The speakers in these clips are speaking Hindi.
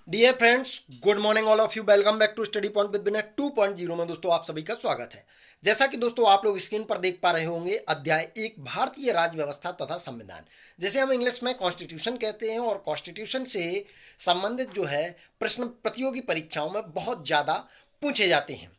Dear friends, good morning all of you. Welcome back to study point with Vinay 2.0 में दोस्तों आप सभी का स्वागत है। जैसा कि दोस्तों आप लोग स्क्रीन पर देख पा रहे होंगे, अध्याय 1 भारतीय राज्य व्यवस्था तथा संविधान, जैसे हम इंग्लिश में कॉन्स्टिट्यूशन कहते हैं। और कॉन्स्टिट्यूशन से संबंधित जो है प्रश्न प्रतियोगी परीक्षाओं में बहुत ज़्यादा पूछे जाते हैं।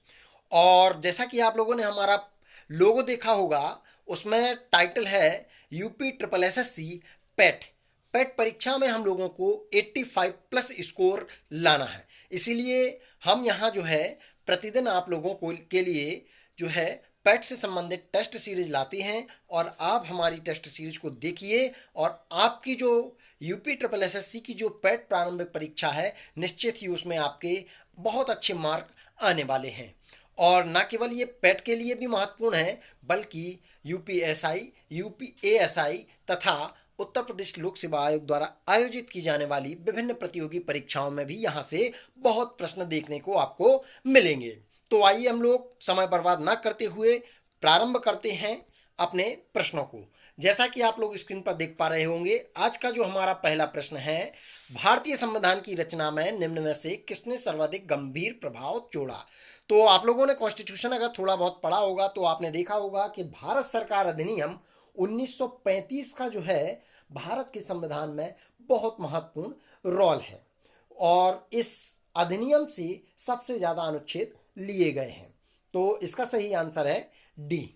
और जैसा कि आप लोगों ने हमारा लोगो देखा होगा, उसमें टाइटल है UP triple S S C PET. PET परीक्षा में हम लोगों को 85 प्लस स्कोर लाना है। इसीलिए हम यहाँ जो है प्रतिदिन आप लोगों को के लिए जो है पेट से संबंधित टेस्ट सीरीज लाते हैं। और आप हमारी टेस्ट सीरीज को देखिए और आपकी जो UP triple S S C की जो पेट प्रारंभिक परीक्षा है, निश्चित ही उसमें आपके बहुत अच्छे मार्क आने वाले हैं। और न केवल ये पेट के लिए भी महत्वपूर्ण है, बल्कि यूपीएसआई, यूपीएएसआई तथा उत्तर प्रदेश लोक सेवा आयोग द्वारा आयोजित की जाने वाली विभिन्न प्रतियोगी परीक्षाओं में भी यहाँ से बहुत प्रश्न देखने को आपको मिलेंगे। तो आइए हम लोग समय बर्बाद न करते हुए प्रारंभ करते हैं अपने प्रश्नों को। जैसा कि आप लोग स्क्रीन पर देख पा रहे होंगे, आज का जो हमारा पहला प्रश्न है, भारतीय संविधान की रचना में निम्न में से किसने सर्वाधिक गंभीर प्रभाव छोड़ा। तो आप लोगों ने कॉन्स्टिट्यूशन अगर थोड़ा बहुत पढ़ा होगा तो आपने देखा होगा कि भारत सरकार अधिनियम 1935 का जो है भारत के संविधान में बहुत महत्वपूर्ण रोल है। और इस अधिनियम से सबसे ज़्यादा अनुच्छेद लिए गए हैं। तो इसका सही आंसर है डी।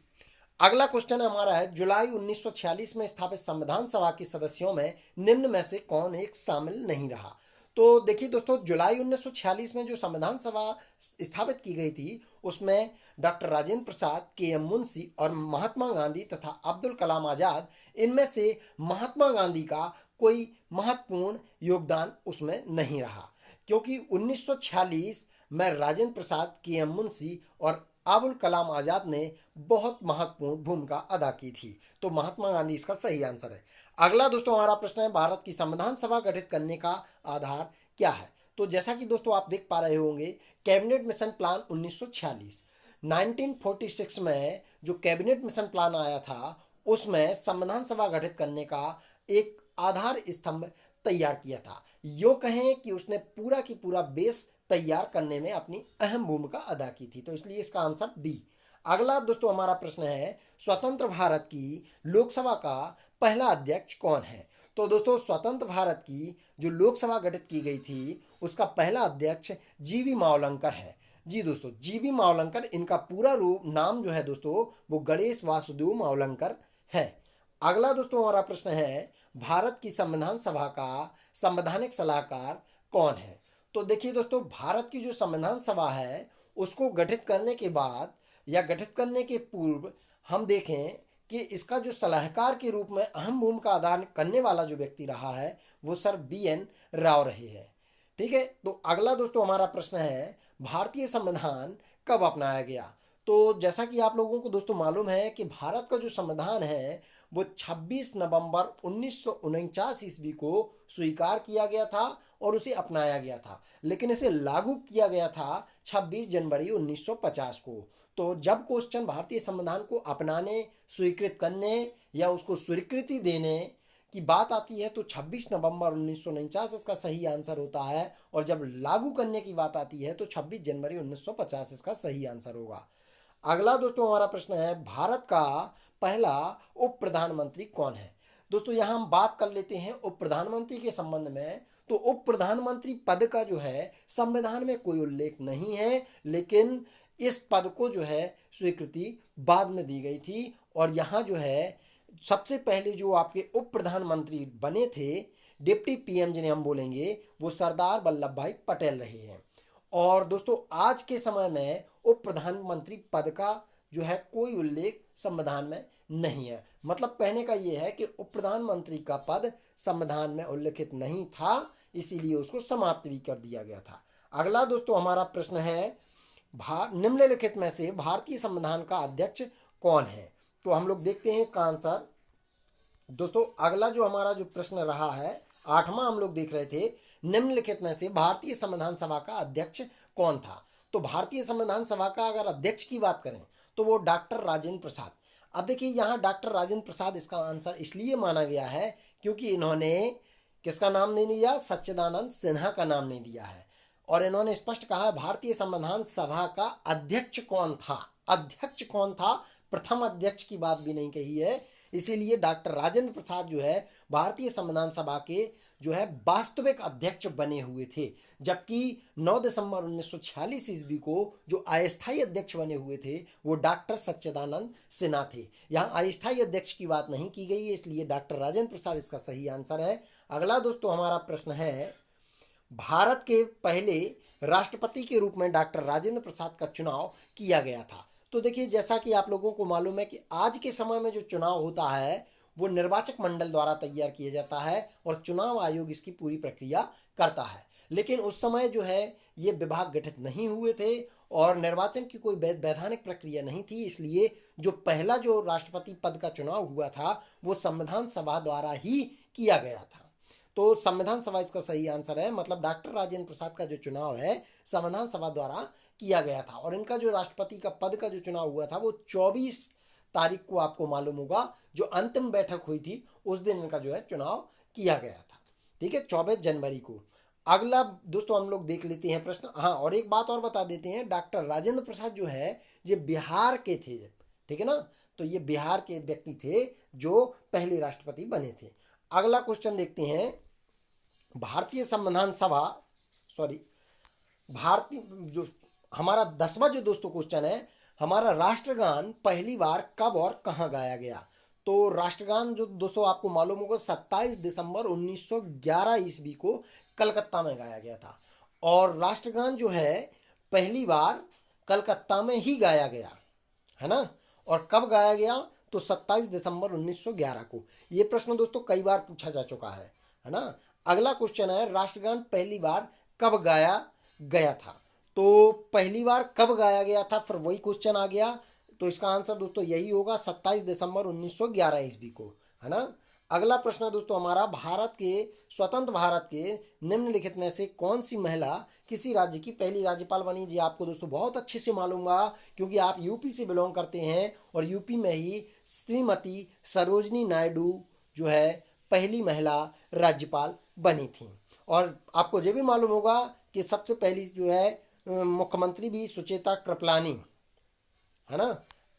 अगला क्वेश्चन हमारा है, जुलाई 1946 में स्थापित संविधान सभा के सदस्यों में निम्न में से कौन एक शामिल नहीं रहा। तो देखिए दोस्तों, जुलाई 1946 में जो संविधान सभा स्थापित की गई थी, उसमें डॉक्टर राजेंद्र प्रसाद, के एम मुंशी और महात्मा गांधी तथा अब्दुल कलाम आज़ाद, इनमें से महात्मा गांधी का कोई महत्वपूर्ण योगदान उसमें नहीं रहा, क्योंकि 1946 में राजेंद्र प्रसाद, के एम मुंशी और अबुल कलाम आज़ाद ने बहुत महत्वपूर्ण भूमिका अदा की थी। तो महात्मा गांधी इसका सही आंसर है। अगला दोस्तों हमारा प्रश्न है, भारत की संविधान सभा गठित करने का आधार क्या है। तो जैसा कि दोस्तों आप देख पा रहे होंगे, कैबिनेट मिशन प्लान 1946, 1946 में जो कैबिनेट मिशन प्लान आया था, उसमें संविधान सभा गठित करने का एक आधार स्तंभ तैयार किया था। यो कहें कि उसने पूरा की पूरा बेस तैयार करने में अपनी अहम भूमिका अदा की थी। तो इसलिए इसका आंसर बी। अगला दोस्तों हमारा प्रश्न है, स्वतंत्र भारत की लोकसभा का पहला अध्यक्ष कौन है। तो दोस्तों, स्वतंत्र भारत की जो लोकसभा गठित की गई थी, उसका पहला अध्यक्ष जीवी मावलंकर है। जी दोस्तों, जीवी मावलंकर, इनका पूरा रूप नाम जो है दोस्तों, वो गणेश वासुदेव मावलंकर है। अगला दोस्तों हमारा प्रश्न है, भारत की संविधान सभा का संवैधानिक सलाहकार कौन है। तो देखिए दोस्तों, भारत की जो संविधान सभा है, उसको गठित करने के बाद या गठित करने के पूर्व हम देखें कि इसका जो सलाहकार के रूप में अहम भूमिका अदा करने वाला जो व्यक्ति रहा है, वो सर BN राव रहे हैं। ठीक है। तो अगला दोस्तों हमारा प्रश्न है, भारतीय संविधान कब अपनाया गया। तो जैसा कि आप लोगों को दोस्तों मालूम है कि भारत का जो संविधान है, वो 26 नवंबर 1949 ईस्वी को स्वीकार किया गया था और उसे अपनाया गया था, लेकिन इसे लागू किया गया था 26 जनवरी 1950 को। तो जब क्वेश्चन भारतीय संविधान को अपनाने, स्वीकृत करने या उसको स्वीकृति देने की बात आती है, तो 26 नवंबर 1949 इसका सही आंसर होता है। और जब लागू करने की बात आती है, तो 26 जनवरी 1950 इसका सही आंसर होगा। अगला दोस्तों हमारा प्रश्न है, भारत का पहला उप प्रधानमंत्री कौन है। दोस्तों यहाँ हम बात कर लेते हैं उप प्रधानमंत्री के संबंध में। तो उप प्रधानमंत्री पद का जो है संविधान में कोई उल्लेख नहीं है, लेकिन इस पद को जो है स्वीकृति बाद में दी गई थी। और यहाँ जो है सबसे पहले जो आपके उप प्रधानमंत्री बने थे, डिप्टी PM जिन्हें हम बोलेंगे, वो सरदार वल्लभ भाई पटेल रहे हैं। और दोस्तों आज के समय में उप प्रधानमंत्री पद का जो है कोई उल्लेख संविधान में नहीं है। मतलब कहने का ये है कि उप प्रधानमंत्री का पद संविधान में उल्लेखित नहीं था, इसीलिए उसको समाप्त भी कर दिया गया था। अगला दोस्तों हमारा प्रश्न है, निम्नलिखित में से भारतीय संविधान का अध्यक्ष कौन है। तो हम लोग देखते हैं इसका आंसर। दोस्तों अगला जो हमारा जो प्रश्न रहा है, 8वां हम लोग देख रहे थे, निम्नलिखित में से भारतीय संविधान सभा का अध्यक्ष कौन था। तो भारतीय संविधान सभा का अगर अध्यक्ष की बात करें, तो वो डॉक्टर राजेंद्र प्रसाद। अब देखिए यहाँ डॉक्टर राजेंद्र प्रसाद इसका आंसर इसलिए माना गया है क्योंकि इन्होंने किसका नाम नहीं दिया? सच्चिदानंद सिन्हा का नाम नहीं दिया है। और इन्होंने स्पष्ट कहा है भारतीय संविधान सभा का अध्यक्ष कौन था, अध्यक्ष कौन था, प्रथम अध्यक्ष की बात भी नहीं कही है। इसीलिए डॉक्टर राजेंद्र प्रसाद जो है भारतीय संविधान सभा के जो है वास्तविक अध्यक्ष बने हुए थे, जबकि 9 दिसंबर 1946 ईस्वी को जो अस्थायी अध्यक्ष बने हुए थे वो डॉक्टर सच्चिदानंद सिन्हा थे। यहाँ अस्थायी अध्यक्ष की बात नहीं की गई है, इसलिए डॉक्टर राजेंद्र प्रसाद इसका सही आंसर है। अगला दोस्तों हमारा प्रश्न है, भारत के पहले राष्ट्रपति के रूप में डॉक्टर राजेंद्र प्रसाद का चुनाव किया गया था। तो देखिए, जैसा कि आप लोगों को मालूम है कि आज के समय में जो चुनाव होता है वो निर्वाचक मंडल द्वारा तैयार किया जाता है और चुनाव आयोग इसकी पूरी प्रक्रिया करता है। लेकिन उस समय जो है ये विभाग गठित नहीं हुए थे और निर्वाचन की कोई वैधानिक प्रक्रिया नहीं थी, इसलिए जो पहला जो राष्ट्रपति पद का चुनाव हुआ था वो संविधान सभा द्वारा ही किया गया था। तो संविधान सभा इसका सही आंसर है, मतलब डॉक्टर राजेंद्र प्रसाद का जो चुनाव है संविधान सभा द्वारा किया गया था। और इनका जो राष्ट्रपति का पद का जो चुनाव हुआ था वो 24 तारीख को आपको मालूम होगा, जो अंतिम बैठक हुई थी उस दिन इनका जो है चुनाव किया गया था। ठीक है, 24 जनवरी को। अगला दोस्तों हम लोग देख लेते हैं प्रश्न। हाँ, और एक बात और बता देते हैं, डॉक्टर राजेंद्र प्रसाद जो है ये बिहार के थे, ठीक है ना, तो ये बिहार के व्यक्ति थे जो पहले राष्ट्रपति बने थे। अगला क्वेश्चन देखते हैं, भारतीय संविधान सभा भारतीय जो हमारा 10वां जो दोस्तों क्वेश्चन है, हमारा राष्ट्रगान पहली बार कब और कहाँ गाया गया? तो राष्ट्रगान जो दोस्तों आपको मालूम होगा 27 दिसंबर 1911 ईस्वी को कलकत्ता में गाया गया था। और राष्ट्रगान जो है पहली बार कलकत्ता में ही गाया गया है ना। और कब गाया गया? तो 27 दिसंबर 1911 को। ये प्रश्न दोस्तों कई बार पूछा जा चुका है ना। अगला क्वेश्चन है, राष्ट्रगान पहली बार कब गाया गया था? तो पहली बार कब गाया गया था, फिर वही क्वेश्चन आ गया। तो इसका आंसर दोस्तों यही होगा 27 दिसंबर 1911 ईस्वी को, है ना। अगला प्रश्न दोस्तों हमारा, स्वतंत्र भारत के निम्नलिखित में से कौन सी महिला किसी राज्य की पहली राज्यपाल बनी? जी आपको दोस्तों बहुत अच्छे से मालूम होगा क्योंकि आप यूपी से बिलोंग करते हैं और यूपी में ही श्रीमती सरोजनी नायडू जो है पहली महिला राज्यपाल बनी थी। और आपको ये भी मालूम होगा कि सबसे पहली जो है मुख्यमंत्री भी सुचेता कृपलानी, है ना।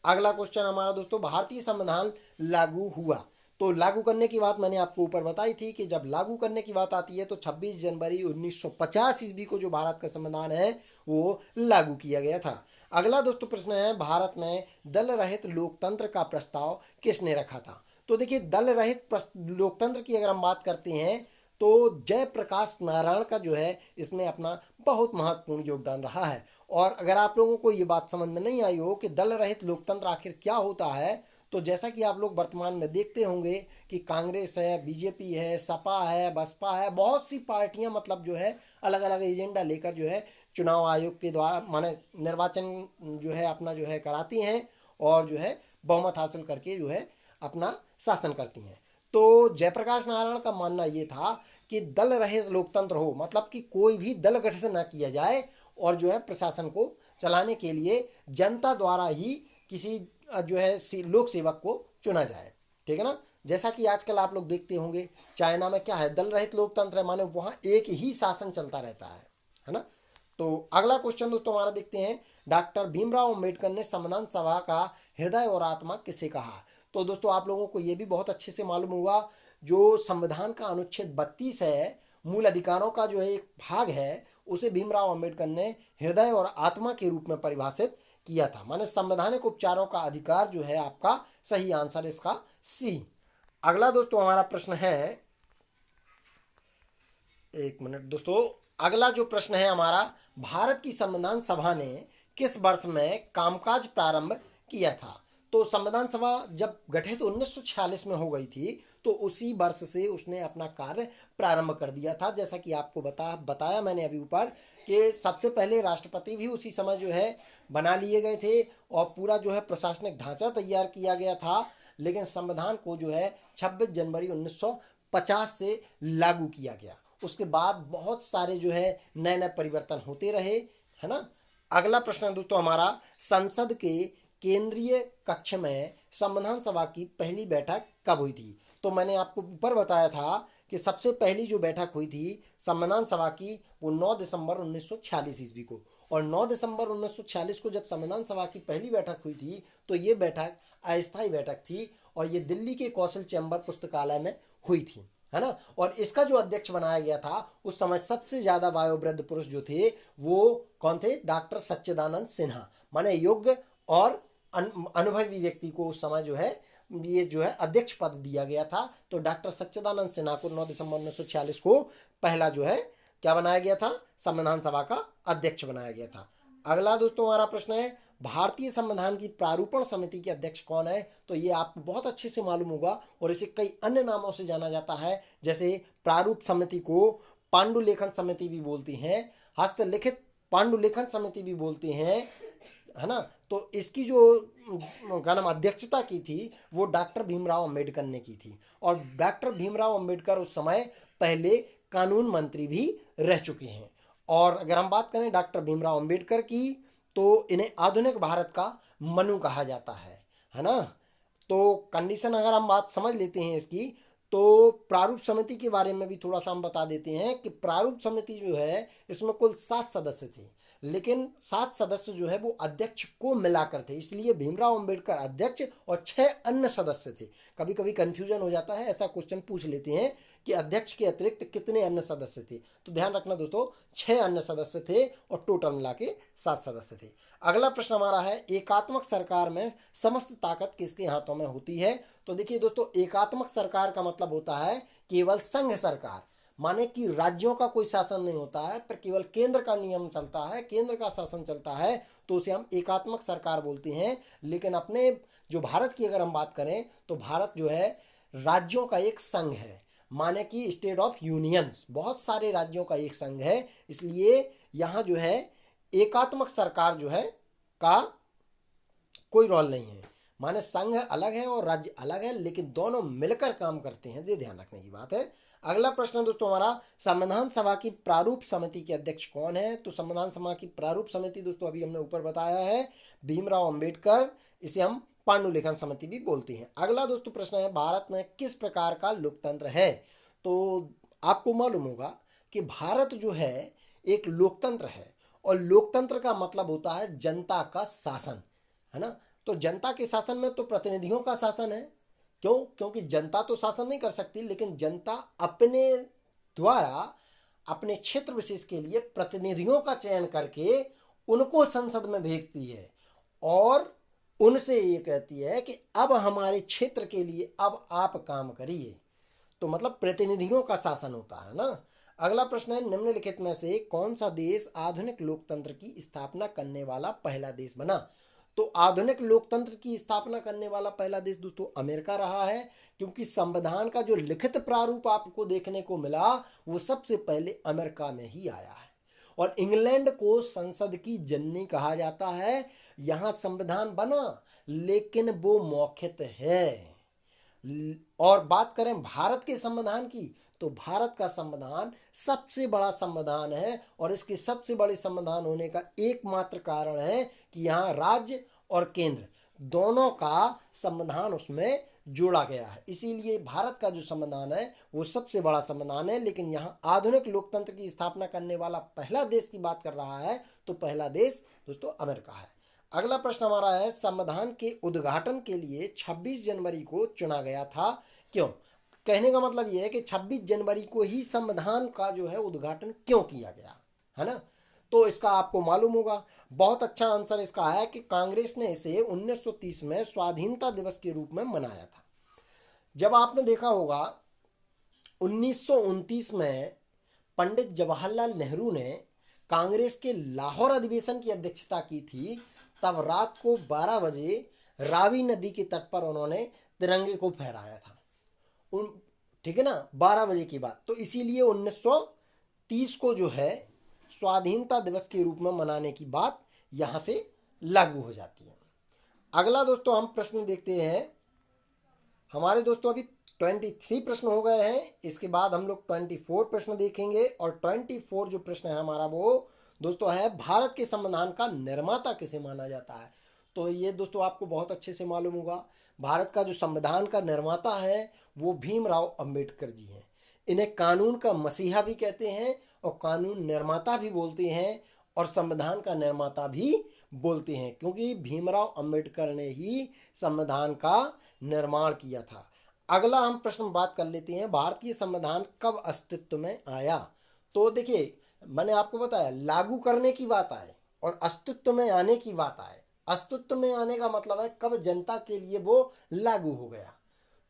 अगला क्वेश्चन हमारा दोस्तों, भारतीय संविधान लागू हुआ। तो लागू करने की बात मैंने आपको ऊपर बताई थी कि जब लागू करने की बात आती है तो 26 जनवरी 1950 ईस्वी को जो भारत का संविधान है वो लागू किया गया था। अगला दोस्तों प्रश्न है, भारत में दल रहित लोकतंत्र का प्रस्ताव किसने रखा था? तो देखिए, दल रहित लोकतंत्र की अगर हम बात करते हैं तो जयप्रकाश नारायण का जो है इसमें अपना बहुत महत्वपूर्ण योगदान रहा है। और अगर आप लोगों को ये बात समझ में नहीं आई हो कि दल रहित लोकतंत्र आखिर क्या होता है, तो जैसा कि आप लोग वर्तमान में देखते होंगे कि कांग्रेस है, बीजेपी है, सपा है, बसपा है, बहुत सी पार्टियां मतलब जो है अलग अलग एजेंडा लेकर जो है चुनाव आयोग के द्वारा माने निर्वाचन जो है अपना जो है कराती हैं और जो है बहुमत हासिल करके जो है अपना शासन करती हैं। तो जयप्रकाश नारायण का मानना ये था कि दल रहित लोकतंत्र हो, मतलब कि कोई भी दल गठन न किया जाए और जो है प्रशासन को चलाने के लिए जनता द्वारा ही किसी जो है लोक सेवक को चुना जाए, ठीक है ना। जैसा कि आजकल आप लोग देखते होंगे चाइना में क्या है, दल रहित लोकतंत्र है, माने वहाँ एक ही शासन चलता रहता है ना। तो अगला क्वेश्चन दोस्तों हमारा देखते हैं, डॉक्टर भीमराव अंबेडकर ने संविधान सभा का हृदय और आत्मा किसे कहा? तो दोस्तों आप लोगों को ये भी बहुत अच्छे से मालूम हुआ, जो संविधान का अनुच्छेद 32 है, मूल अधिकारों का जो है एक भाग है, उसे भीमराव अंबेडकर ने हृदय और आत्मा के रूप में परिभाषित किया था। माने संवैधानिक उपचारों का अधिकार जो है आपका सही आंसर इसका सी। अगला दोस्तों हमारा प्रश्न है, एक मिनट दोस्तों, अगला जो प्रश्न है हमारा, भारत की संविधान सभा ने किस वर्ष में कामकाज प्रारंभ किया था? तो संविधान सभा जब गठित 1946 में हो गई थी तो उसी वर्ष से उसने अपना कार्य प्रारंभ कर दिया था। जैसा कि आपको बताया मैंने अभी ऊपर कि सबसे पहले राष्ट्रपति भी उसी समय जो है बना लिए गए थे और पूरा जो है प्रशासनिक ढांचा तैयार किया गया था। लेकिन संविधान को जो है 26 जनवरी 1950 से लागू किया गया। उसके बाद बहुत सारे जो है नए नए परिवर्तन होते रहे, है ना। अगला प्रश्न दोस्तों हमारा, संसद के केंद्रीय कक्ष में संविधान सभा की पहली बैठक कब हुई थी? तो मैंने आपको ऊपर बताया था कि सबसे पहली जो बैठक हुई थी संविधान सभा की वो 9 दिसंबर 1946 ईस्वी को। और 9 दिसंबर 1946 को जब संविधान सभा की पहली बैठक हुई थी तो ये बैठक अस्थायी बैठक थी और ये दिल्ली के कौशल चैम्बर पुस्तकालय में हुई थी, है ना। और इसका जो अध्यक्ष बनाया गया था उस समय सबसे ज़्यादा वयोवृद्ध पुरुष जो थे वो कौन थे? डॉक्टर सच्चिदानंद सिन्हा। माने योग्य और अनुभवी व्यक्ति को उस समय जो है ये जो है अध्यक्ष पद दिया गया था। तो डॉक्टर सच्चिदानंद सिन्हा को 9 दिसंबर 1946 को पहला जो है क्या बनाया गया था? संविधान सभा का अध्यक्ष बनाया गया था। अगला दोस्तों हमारा प्रश्न है भारतीय संविधान की प्रारूपण समिति के अध्यक्ष कौन है? तो ये आपको बहुत अच्छे से मालूम होगा और इसे कई अन्य नामों से जाना जाता है, जैसे प्रारूप समिति को पांडुलेखन समिति भी बोलती हैं, हस्तलिखित पांडुलेखन समिति भी बोलती हैं, है ना। तो इसकी जो नाम अध्यक्षता की थी वो डॉक्टर भीमराव अंबेडकर ने की थी। और डॉक्टर भीमराव अंबेडकर उस समय पहले कानून मंत्री भी रह चुके हैं। और अगर हम बात करें डॉक्टर भीमराव अंबेडकर की तो इन्हें आधुनिक भारत का मनु कहा जाता है ना। तो कंडीशन अगर हम बात समझ लेते हैं इसकी, तो प्रारूप समिति के बारे में भी थोड़ा सा हम बता देते हैं कि प्रारूप समिति जो है इसमें कुल 7 सदस्य थे, लेकिन 7 सदस्य जो है वो अध्यक्ष को मिलाकर थे, इसलिए भीमराव अंबेडकर अध्यक्ष और 6 अन्य सदस्य थे। कभी कभी कंफ्यूजन हो जाता है, ऐसा क्वेश्चन पूछ लेते हैं कि अध्यक्ष के अतिरिक्त कितने अन्य सदस्य थे, तो ध्यान रखना दोस्तों 6 अन्य सदस्य थे और टोटल मिला के 7 सदस्य थे। अगला प्रश्न हमारा है एकात्मक सरकार में समस्त ताकत किसके हाथों में होती है? तो देखिए दोस्तों एकात्मक सरकार का मतलब होता है केवल संघ सरकार, माने कि राज्यों का कोई शासन नहीं होता है पर केवल केंद्र का नियम चलता है, केंद्र का शासन चलता है, तो उसे हम एकात्मक सरकार बोलते हैं। लेकिन अपने जो भारत की अगर हम बात करें तो भारत जो है राज्यों का एक संघ है, माने कि स्टेट ऑफ यूनियंस, बहुत सारे राज्यों का एक संघ है, इसलिए यहाँ जो है एकात्मक सरकार जो है का कोई रोल नहीं है। माने संघ अलग है और राज्य अलग है, लेकिन दोनों मिलकर काम करते हैं, ये ध्यान रखने की बात है। अगला प्रश्न दोस्तों हमारा संविधान सभा की प्रारूप समिति के अध्यक्ष कौन है? तो संविधान सभा की प्रारूप समिति दोस्तों अभी हमने ऊपर बताया है भीमराव अंबेडकर, इसे हम पांडुलेखन समिति भी बोलते हैं। अगला दोस्तों प्रश्न है भारत में किस प्रकार का लोकतंत्र है? तो आपको मालूम होगा कि भारत जो है एक लोकतंत्र है और लोकतंत्र का मतलब होता है जनता का शासन, है ना। तो जनता के शासन में तो प्रतिनिधियों का शासन है, क्यों? क्योंकि जनता तो शासन नहीं कर सकती, लेकिन जनता अपने द्वारा अपने क्षेत्र विशेष के लिए प्रतिनिधियों का चयन करके उनको संसद में भेजती है और उनसे ये कहती है कि अब हमारे क्षेत्र के लिए अब आप काम करिए, तो मतलब प्रतिनिधियों का शासन होता है ना। अगला प्रश्न है निम्नलिखित में से कौन सा देश आधुनिक लोकतंत्र की स्थापना करने वाला पहला देश बना? तो आधुनिक लोकतंत्र की स्थापना करने वाला पहला देश दोस्तों अमेरिका रहा है, क्योंकि संविधान का जो लिखित प्रारूप आपको देखने को मिला वो सबसे पहले अमेरिका में ही आया है। और इंग्लैंड को संसद की जननी कहा जाता है। यहाँ संविधान बना लेकिन वो मौखिक है। और बात करें भारत के संविधान की, तो भारत का संविधान सबसे बड़ा संविधान है और इसके सबसे बड़े संविधान होने का एकमात्र कारण है कि यहाँ राज्य और केंद्र दोनों का संविधान उसमें जोड़ा गया है, इसीलिए भारत का जो संविधान है वो सबसे बड़ा संविधान है। लेकिन यहाँ आधुनिक लोकतंत्र की स्थापना करने वाला पहला देश की बात कर रहा है तो पहला देश दोस्तों अमेरिका है। अगला प्रश्न हमारा है संविधान के उद्घाटन के लिए 26 जनवरी को चुना गया था, क्यों? कहने का मतलब यह है कि 26 जनवरी को ही संविधान का जो है उद्घाटन क्यों किया गया, है ना। तो इसका आपको मालूम होगा, बहुत अच्छा आंसर इसका है कि कांग्रेस ने इसे 1930 में स्वाधीनता दिवस के रूप में मनाया था। जब आपने देखा होगा 1929 में पंडित जवाहरलाल नेहरू ने कांग्रेस के लाहौर अधिवेशन की अध्यक्षता की थी, तब रात को 12 बजे रावी नदी के तट पर उन्होंने तिरंगे को फहराया था, ठीक है ना, 12 बजे की बात। तो इसीलिए 1930 को जो है स्वाधीनता दिवस के रूप में मनाने की बात यहाँ से लागू हो जाती है। अगला दोस्तों हम प्रश्न देखते हैं। हमारे दोस्तों अभी 23 प्रश्न हो गए हैं, इसके बाद हम लोग 24 प्रश्न देखेंगे और 24 जो प्रश्न है हमारा वो दोस्तों है भारत के संविधान का निर्माता किसे माना जाता है? तो ये दोस्तों आपको बहुत अच्छे से मालूम होगा, भारत का जो संविधान का निर्माता है वो भीमराव अंबेडकर जी हैं। इन्हें कानून का मसीहा भी कहते हैं और कानून निर्माता भी बोलते हैं और संविधान का निर्माता भी बोलते हैं, क्योंकि भीमराव अंबेडकर ने ही संविधान का निर्माण किया था। अगला हम प्रश्न बात कर लेते हैं, भारतीय संविधान कब अस्तित्व में आया। तो देखिए, मैंने आपको बताया लागू करने की बात आए और अस्तित्व में आने की बात आए। अस्तित्व में आने का मतलब है कब जनता के लिए वो लागू हो गया,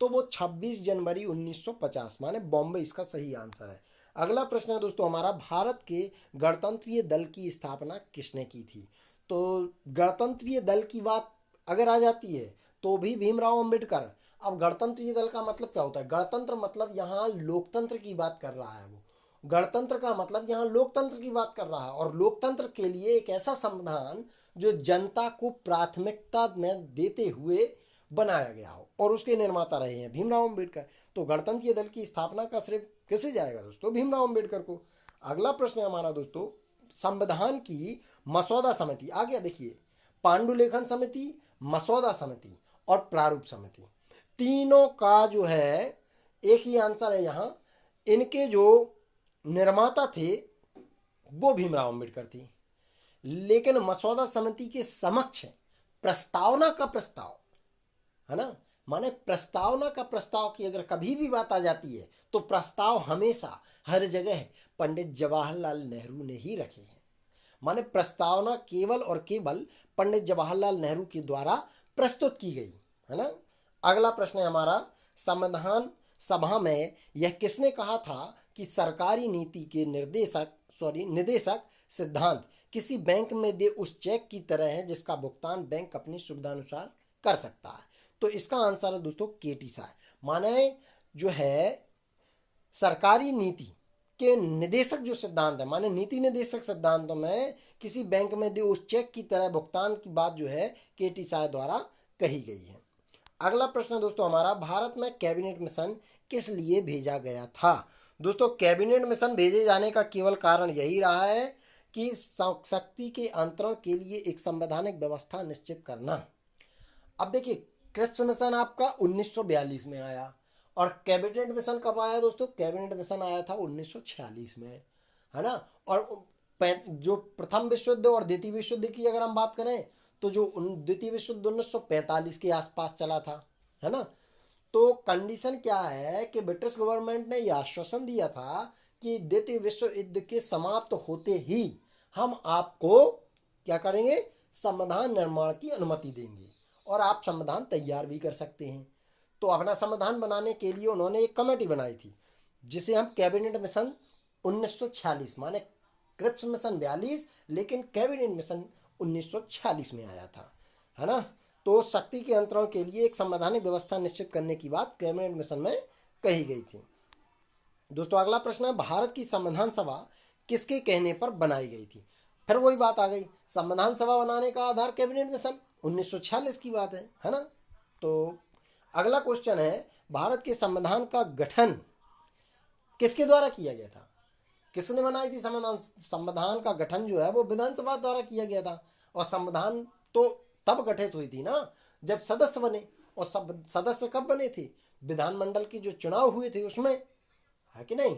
तो वो 26 जनवरी 1950, माने बॉम्बे इसका सही आंसर है। अगला प्रश्न है दोस्तों हमारा, भारत के गणतंत्रीय दल की स्थापना किसने की थी। तो गणतंत्रीय दल की बात अगर आ जाती है तो भी भीमराव अंबेडकर। अब गणतंत्रीय दल का मतलब क्या होता है, गणतंत्र मतलब यहाँ लोकतंत्र की बात कर रहा है वो। गणतंत्र का मतलब यहाँ लोकतंत्र की बात कर रहा है, और लोकतंत्र के लिए एक ऐसा संविधान जो जनता को प्राथमिकता में देते हुए बनाया गया हो, और उसके निर्माता रहे हैं भीमराव अंबेडकर। तो गणतंत्रीय दल की स्थापना का श्रेय किसे जाएगा दोस्तों, भीमराव अंबेडकर को। अगला प्रश्न है हमारा दोस्तों, संविधान की मसौदा समिति आ गया, देखिए पांडुलेखन समिति, मसौदा समिति और प्रारूप समिति, तीनों का जो है एक ही आंसर है यहाँ। इनके जो निर्माता थे वो भीमराव अंबेडकर थी, लेकिन मसौदा समिति के समक्ष प्रस्तावना का प्रस्ताव, है ना, माने प्रस्तावना का प्रस्ताव की अगर कभी भी बात आ जाती है तो प्रस्ताव हमेशा हर जगह पंडित जवाहरलाल नेहरू ने ही रखे हैं। माने प्रस्तावना केवल और केवल पंडित जवाहरलाल नेहरू के द्वारा प्रस्तुत की गई, है ना। अगला प्रश्न है हमारा, संविधान सभा में यह किसने कहा था कि सरकारी नीति के निदेशक सिद्धांत किसी बैंक में दे उस चेक की तरह है जिसका भुगतान बैंक अपनी सुविधानुसार कर सकता है। तो इसका आंसर है दोस्तों केटी साय। माने जो है सरकारी नीति के निदेशक जो सिद्धांत है, माने नीति निदेशक सिद्धांतों में किसी बैंक में दे उस चेक की तरह भुगतान की बात जो है केटी साय द्वारा कही गई है। अगला प्रश्न दोस्तों हमारा, भारत में कैबिनेट मिशन किस लिए भेजा गया था। दोस्तों कैबिनेट मिशन भेजे जाने का केवल कारण यही रहा है कि शक्ति के अंतरण के लिए एक संवैधानिक व्यवस्था निश्चित करना। अब देखिए, क्रिप्स मिशन आपका 1942 में आया, और कैबिनेट मिशन कब आया दोस्तों, कैबिनेट मिशन आया था 1946 में, है ना। और जो प्रथम विश्व युद्ध और द्वितीय विश्व युद्ध की अगर हम बात करें तो जो द्वितीय विश्व युद्ध 1945 के आसपास चला था, है ना। तो कंडीशन क्या है कि ब्रिटिश गवर्नमेंट ने यह आश्वासन दिया था कि द्वितीय विश्व युद्ध के समाप्त होते ही हम आपको क्या करेंगे, संविधान निर्माण की अनुमति देंगे और आप संविधान तैयार भी कर सकते हैं। तो अपना संविधान बनाने के लिए उन्होंने एक कमेटी बनाई थी जिसे हम कैबिनेट मिशन 1946, माने क्रिप्स मिशन 42 लेकिन कैबिनेट मिशन 1946 में आया था, है ना। तो शक्ति के अंतरण के लिए एक संवैधानिक व्यवस्था निश्चित करने की बात कैबिनेट मिशन में कही गई थी। दोस्तों अगला प्रश्न है, भारत की संविधान सभा किसके कहने पर बनाई गई थी। फिर वही बात आ गई, संविधान सभा बनाने का आधार कैबिनेट मिशन 1946 की बात है ना। तो अगला क्वेश्चन है, भारत के संविधान का गठन किसके द्वारा किया गया था, किसने बनाई थी संविधान। संविधान का गठन जो है वो विधानसभा द्वारा किया गया था, और संविधान तो तब गठित हुई थी ना जब सदस्य बने, और सब सदस्य कब बने थे, विधानमंडल के जो चुनाव हुए थे उसमें, है कि नहीं।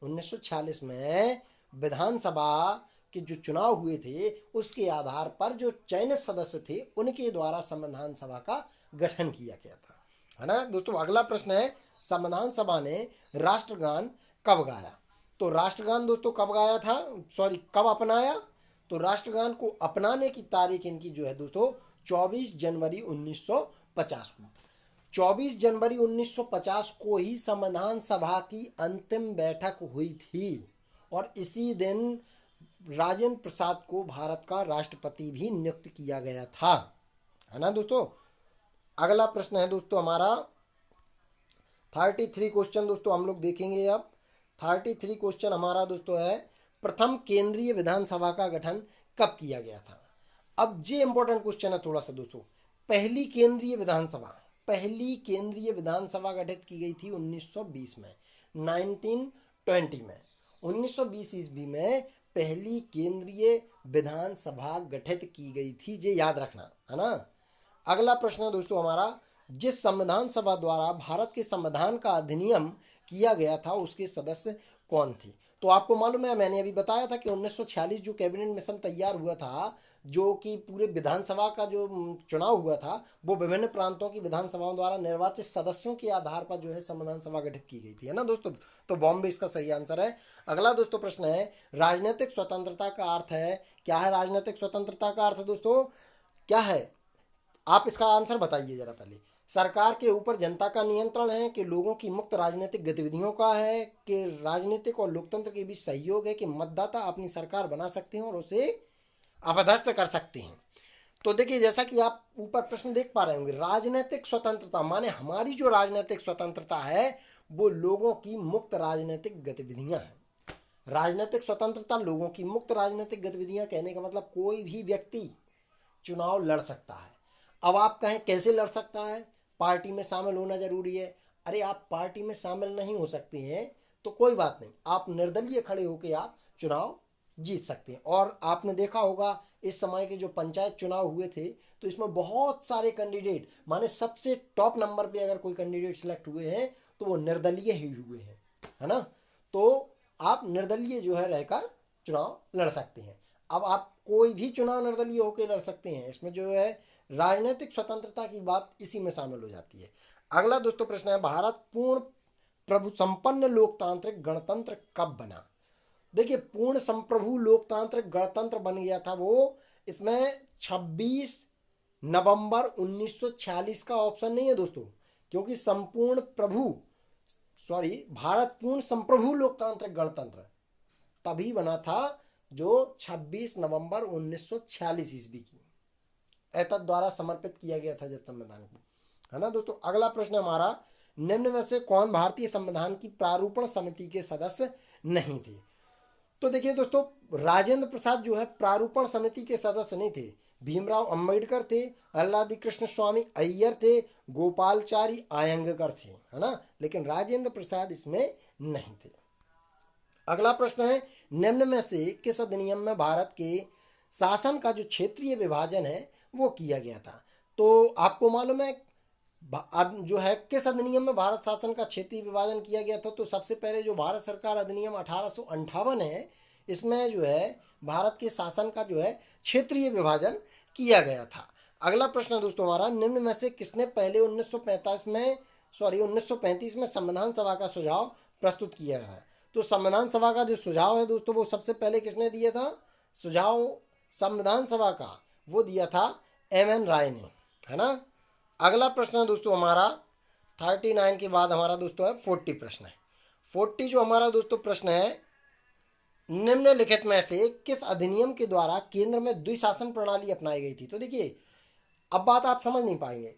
1946 में विधानसभा के जो चुनाव हुए थे उसके आधार पर जो चयनित सदस्य थे उनके द्वारा संविधान सभा का गठन किया गया था, है ना। दोस्तों अगला प्रश्न है, संविधान सभा ने राष्ट्रगान कब गाया। तो राष्ट्रगान दोस्तों कब गाया था, कब अपनाया। तो राष्ट्रगान को अपनाने की तारीख इनकी जो है दोस्तों 24 जनवरी 1950 को। 24 जनवरी 1950 को ही संविधान सभा की अंतिम बैठक हुई थी, और इसी दिन राजेंद्र प्रसाद को भारत का राष्ट्रपति भी नियुक्त किया गया था, है ना दोस्तों। अगला प्रश्न है दोस्तों हमारा 33 क्वेश्चन दोस्तों हम लोग देखेंगे अब। 33 क्वेश्चन हमारा दोस्तों है, प्रथम केंद्रीय विधानसभा का गठन कब किया गया था। अब ये इंपॉर्टेंट क्वेश्चन है थोड़ा सा दोस्तों। पहली केंद्रीय विधानसभा गठित की गई थी 1920 में, 1920 में, 1920 ईस्वी में पहली केंद्रीय विधानसभा गठित की गई थी, ये याद रखना, है ना। अगला प्रश्न है दोस्तों हमारा, जिस संविधान सभा द्वारा भारत के संविधान का अधिनियम किया गया था उसके सदस्य कौन थे। तो आपको मालूम है, मैंने अभी बताया था कि 1946 जो कैबिनेट मिशन तैयार हुआ था, जो कि पूरे विधानसभा का जो चुनाव हुआ था, वो विभिन्न प्रांतों की विधानसभाओं द्वारा निर्वाचित सदस्यों के आधार पर जो है संविधान सभा गठित की गई थी, है ना दोस्तों। तो बॉम्बे इसका सही आंसर है। अगला दोस्तों प्रश्न है, राजनीतिक स्वतंत्रता का अर्थ है, क्या है राजनीतिक स्वतंत्रता का अर्थ दोस्तों, क्या है? आप इसका आंसर बताइए जरा पहले। सरकार के ऊपर जनता का नियंत्रण है, कि लोगों की मुक्त राजनीतिक गतिविधियों का है, कि राजनीतिक और लोकतंत्र के बीच सहयोग है, कि मतदाता अपनी सरकार बना सकते हैं और उसे अपदस्थ कर सकते हैं। तो देखिए, जैसा कि आप ऊपर प्रश्न देख पा रहे होंगे, राजनीतिक स्वतंत्रता माने हमारी जो राजनीतिक स्वतंत्रता है वो लोगों की मुक्त राजनीतिक गतिविधियां हैं। राजनीतिक स्वतंत्रता लोगों की मुक्त राजनीतिक गतिविधियां कहने का मतलब कोई भी व्यक्ति चुनाव लड़ सकता है। अब आप कहें कैसे लड़ सकता है, पार्टी में शामिल होना जरूरी है। अरे आप पार्टी में शामिल नहीं हो सकते हैं तो कोई बात नहीं, आप निर्दलीय खड़े होकर आप चुनाव जीत सकते हैं। और आपने देखा होगा इस समय के जो पंचायत चुनाव हुए थे तो इसमें बहुत सारे कैंडिडेट, माने सबसे टॉप नंबर पे अगर कोई कैंडिडेट सिलेक्ट हुए हैं तो वो निर्दलीय ही हुए हैं, है ना। तो आप निर्दलीय जो है रहकर चुनाव लड़ सकते हैं। अब आप कोई भी चुनाव निर्दलीय होकर लड़ सकते हैं, इसमें जो है राजनीतिक स्वतंत्रता की बात इसी में शामिल हो जाती है। अगला दोस्तों प्रश्न है, भारत पूर्ण प्रभु संपन्न लोकतांत्रिक गणतंत्र कब बना? देखिए, पूर्ण संप्रभु लोकतांत्रिक गणतंत्र बन गया था वो, इसमें 26 नवंबर 1946 का ऑप्शन नहीं है दोस्तों, क्योंकि संपूर्ण प्रभु सॉरी भारत पूर्ण संप्रभु लोकतांत्रिक गणतंत्र तभी बना था जो 26 नवंबर 1946 ईस्वी की एतद द्वारा समर्पित किया गया था जब संविधान को, है ना दोस्तों। अगला प्रश्न हमारा, निम्न में से कौन भारतीय संविधान की प्रारूपण समिति के सदस्य नहीं थे? तो देखिए दोस्तों, राजेंद्र प्रसाद जो है प्रारूपण समिति के सदस्य नहीं थे। भीमराव अंबेडकर थे, अल्लादी कृष्ण स्वामी अय्यर थे, गोपालचारी आयंगकर थे, है ना, लेकिन राजेंद्र प्रसाद इसमें नहीं थे। अगला प्रश्न है, निम्न में से किस अधिनियम में भारत के शासन का जो क्षेत्रीय विभाजन है वो किया गया था? तो आपको मालूम है जो है किस अधिनियम में भारत शासन का क्षेत्रीय विभाजन किया गया था? तो सबसे पहले जो भारत सरकार अधिनियम 1858 है, इसमें जो है भारत के शासन का जो है क्षेत्रीय विभाजन किया गया था। अगला प्रश्न दोस्तों हमारा, निम्न में से किसने पहले 1935 में संविधान सभा का सुझाव प्रस्तुत किया है? तो संविधान सभा का जो सुझाव है दोस्तों वो सबसे पहले किसने दिया था? सुझाव संविधान सभा का वो दिया था M.N. राय ने, है ना। अगला प्रश्न है दोस्तों हमारा 39 के बाद हमारा दोस्तों है 40 प्रश्न है। 40 जो हमारा दोस्तों प्रश्न है, निम्नलिखित में से किस अधिनियम के द्वारा केंद्र में द्विशासन प्रणाली अपनाई गई थी? तो देखिए, अब बात आप समझ नहीं पाएंगे,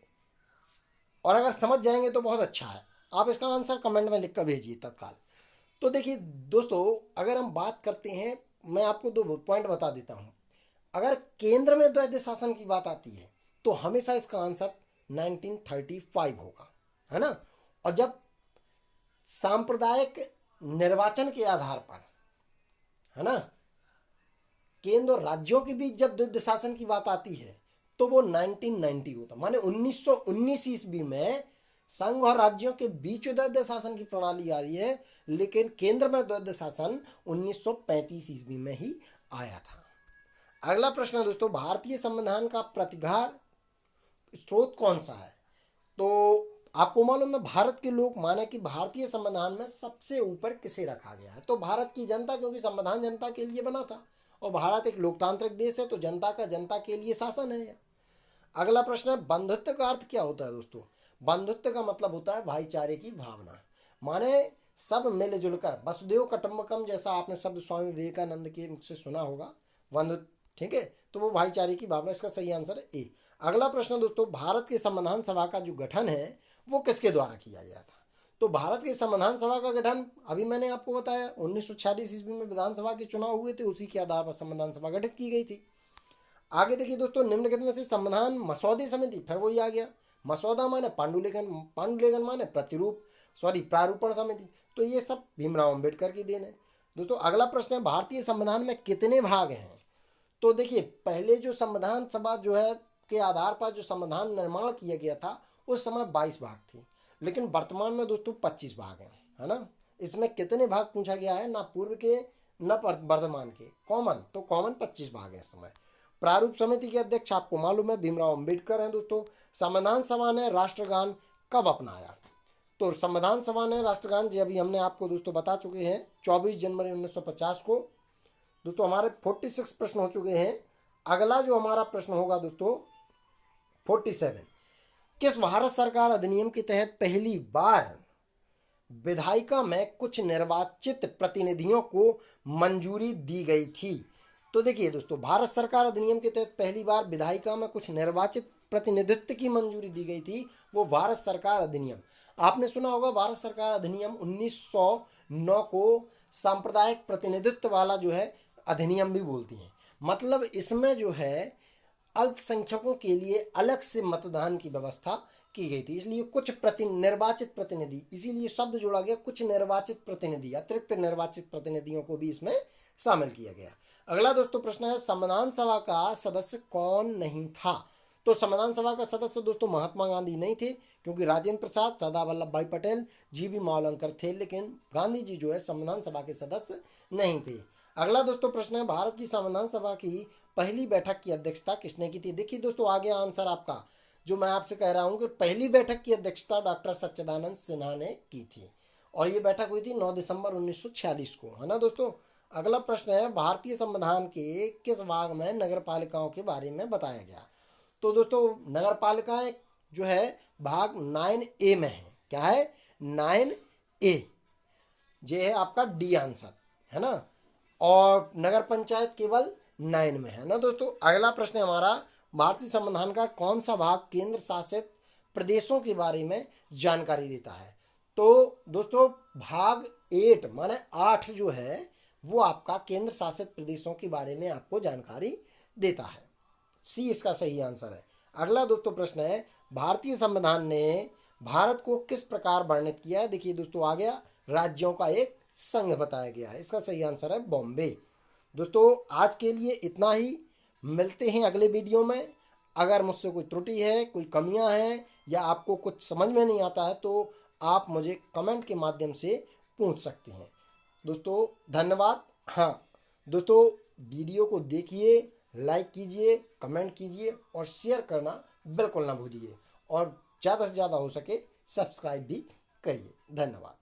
और अगर समझ जाएंगे तो बहुत अच्छा है। आप इसका आंसर कमेंट में लिख कर भेजिए तत्काल। तो देखिए दोस्तों, अगर हम बात करते हैं, मैं आपको दो पॉइंट बता देता हूँ। अगर केंद्र में द्वैध शासन की बात आती है तो हमेशा इसका आंसर 1935 होगा, है ना। और जब सांप्रदायिक निर्वाचन के आधार पर, है ना, केंद्र और राज्यों के बीच जब द्वैध शासन की बात आती है तो वो 1990 होता, माने 1919 ईस्वी में संघ और राज्यों के बीच द्वैध शासन की प्रणाली आई है, लेकिन केंद्र में द्वैध शासन 1935 ईस्वी में ही आया था। अगला प्रश्न है दोस्तों, भारतीय संविधान का प्रतिघार स्रोत कौन सा है? तो आपको मालूम है, भारत के लोग माने कि भारतीय संविधान में सबसे ऊपर किसे रखा गया है? तो भारत की जनता, क्योंकि संविधान जनता के लिए बना था और भारत एक लोकतांत्रिक देश है, तो जनता का जनता के लिए शासन है। अगला प्रश्न है, बंधुत्व का अर्थ क्या होता है दोस्तों? बंधुत्व का मतलब होता है भाईचारे की भावना, माने सब मिलजुल कर, वसुदेव कुटुंबकम जैसा आपने शब्द स्वामी विवेकानंद के मुख से सुना होगा, बंधुत्व, ठीक है, तो वो भाईचारे की भावना, इसका सही आंसर है ए। अगला प्रश्न दोस्तों, भारत के संविधान सभा का जो गठन है वो किसके द्वारा किया गया था? तो भारत के संविधान सभा का गठन अभी मैंने आपको बताया 1946 ईस्वी में विधानसभा के चुनाव हुए थे, उसी के आधार पर संविधान सभा गठित की गई थी। आगे देखिए दोस्तों, निम्नलिखित में से संविधान मसौदे समिति, फिर वही आ गया, मसौदा माने पांडुलेखन, पांडुलेखन माने प्रारूपण समिति, तो ये सब भीमराव अंबेडकर की देन है दोस्तों। अगला प्रश्न है, भारतीय संविधान में कितने भाग हैं? तो देखिए, पहले जो संविधान सभा जो है के आधार पर जो संविधान निर्माण किया गया था उस समय 22 भाग थे, लेकिन वर्तमान में दोस्तों 25 भाग हैं, है ना। इसमें कितने भाग पूछा गया है, ना पूर्व के न वर्तमान के। कॉमन, तो कॉमन 25 भाग है इस समय। प्रारूप समिति के अध्यक्ष आपको मालूम है भीमराव अंबेडकर हैं दोस्तों। संविधान सभा ने राष्ट्रगान कब अपनाया? तो संविधान सभा ने राष्ट्रगान जी अभी हमने आपको दोस्तों बता चुके हैं 24 जनवरी 1950 को। दोस्तों हमारे 46 प्रश्न हो चुके हैं। अगला जो हमारा प्रश्न होगा दोस्तों 47, किस भारत सरकार अधिनियम के तहत पहली बार विधायिका में कुछ निर्वाचित प्रतिनिधियों को मंजूरी दी गई थी? तो देखिए दोस्तों, भारत सरकार अधिनियम के तहत पहली बार विधायिका में कुछ निर्वाचित प्रतिनिधित्व की मंजूरी दी गई थी, वो भारत सरकार अधिनियम। आपने सुना होगा भारत सरकार अधिनियम 1909 को सांप्रदायिक प्रतिनिधित्व वाला जो है अधिनियम भी बोलती हैं। मतलब इसमें जो है अल्पसंख्यकों के लिए अलग से मतदान की व्यवस्था की गई थी, इसलिए कुछ निर्वाचित प्रतिनिधि, इसीलिए शब्द जोड़ा गया कुछ निर्वाचित प्रतिनिधि, अतिरिक्त निर्वाचित प्रतिनिधियों को भी इसमें शामिल किया गया। अगला दोस्तों प्रश्न है, संविधान सभा का सदस्य कौन नहीं था? तो संविधान सभा का सदस्य दोस्तों महात्मा गांधी नहीं थे, क्योंकि राजेंद्र प्रसाद, सरदार वल्लभ भाई पटेल, जी.बी. मावलंकर थे, लेकिन गांधी जी जो है संविधान सभा के सदस्य नहीं थे। अगला दोस्तों प्रश्न है, भारत की संविधान सभा की पहली बैठक की अध्यक्षता किसने की थी? देखिए दोस्तों, आ गया आंसर आपका, जो मैं आपसे कह रहा हूं कि पहली बैठक की अध्यक्षता डॉक्टर सच्चिदानंद सिन्हा ने की थी, और ये बैठक हुई थी 9 दिसंबर 1946 को, है ना दोस्तों। अगला प्रश्न है, भारतीय संविधान के किस भाग में नगर पालिकाओं के बारे में बताया गया? तो दोस्तों नगर पालिकाएं जो है भाग 9A में है। क्या है? 9A, ये है आपका डी आंसर, है ना। और नगर पंचायत केवल 9 में है ना दोस्तों। अगला प्रश्न है हमारा, भारतीय संविधान का कौन सा भाग केंद्र शासित प्रदेशों के बारे में जानकारी देता है? तो दोस्तों भाग 8 माने 8 जो है वो आपका केंद्र शासित प्रदेशों के बारे में आपको जानकारी देता है। सी इसका सही आंसर है। अगला दोस्तों प्रश्न है, भारतीय संविधान ने भारत को किस प्रकार वर्णित किया है? देखिए दोस्तों, आ गया राज्यों का एक संघ बताया गया है, इसका सही आंसर है बॉम्बे। दोस्तों आज के लिए इतना ही, मिलते हैं अगले वीडियो में। अगर मुझसे कोई त्रुटि है, कोई कमियां हैं, या आपको कुछ समझ में नहीं आता है तो आप मुझे कमेंट के माध्यम से पूछ सकते हैं। दोस्तों धन्यवाद। हाँ दोस्तों, वीडियो को देखिए, लाइक कीजिए, कमेंट कीजिए और शेयर करना बिल्कुल ना भूलिए, और ज़्यादा से ज़्यादा हो सके सब्सक्राइब भी करिए। धन्यवाद।